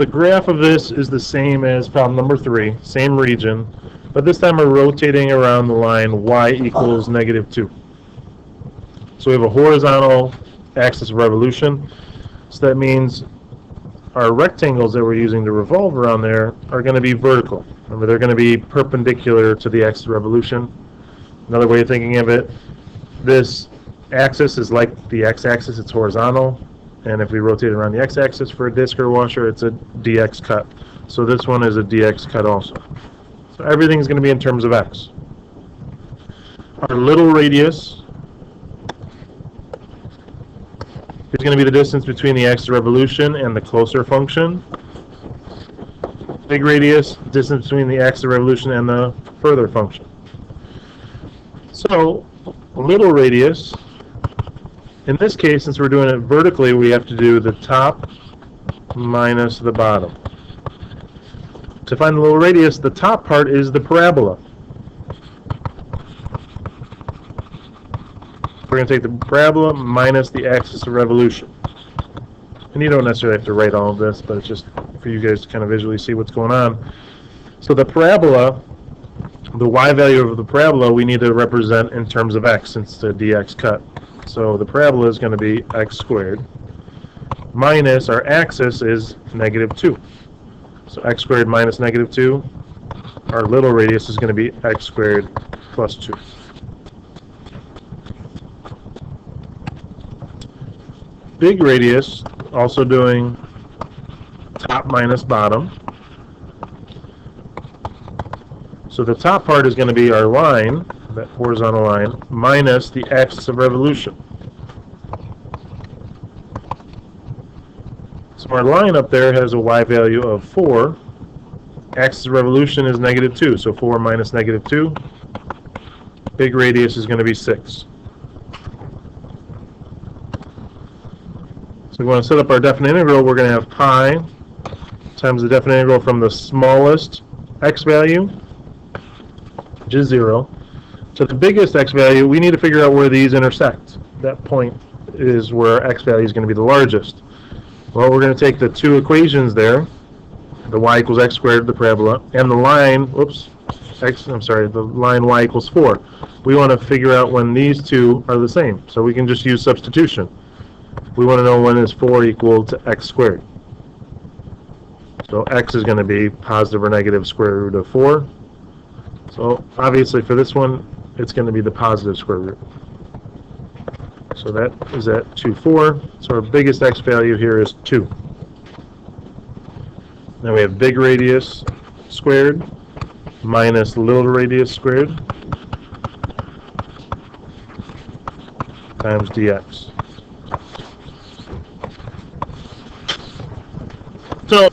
The graph of this is the same as problem number 3, same region, but this time we're rotating around the line y equals -2. So we have a horizontal axis of revolution, so that means our rectangles that we're using to revolve around there are going to be vertical. Remember, they're going to be perpendicular to the axis of revolution. Another way of thinking of it, this axis is like the x-axis, it's horizontal, and if we rotate around the x-axis for a disc or a washer, it's a dx cut. So this one is a dx cut also. So everything's going to be in terms of x. Our little radius is going to be the distance between the axis of revolution and the closer function. Big radius, distance between the axis of revolution and the further function. So, little radius, in this case, since we're doing it vertically, we have to do the top minus the bottom. To find the little radius, the top part is the parabola. We're going to take the parabola minus the axis of revolution. And you don't necessarily have to write all of this, but it's just for you guys to kind of visually see what's going on. So the parabola, the y value of the parabola, we need to represent in terms of x, since it's a dx cut. So the parabola is going to be x squared minus our axis is -2. So x squared minus -2, our little radius is going to be x squared plus 2. Big radius, also doing top minus bottom. So the top part is going to be our line, that horizontal line, minus the axis of revolution. So our line up there has a y value of 4. Axis of revolution is -2, so 4 minus -2. Big radius is going to be 6. So we want to set up our definite integral. We're going to have pi times the definite integral from the smallest x value, which is 0, to the biggest x value. We need to figure out where these intersect. That point is where x value is going to be the largest. Well, we're going to take the two equations there, the y equals x squared, the parabola, and the line, the line y equals 4. We want to figure out when these two are the same, so we can just use substitution. We want to know when is 4 equal to x squared. So x is going to be positive or negative square root of 4. So obviously for this one, it's going to be the positive square root. So that is at 2, 4. So our biggest x value here is 2. Now we have big radius squared minus little radius squared times dx. So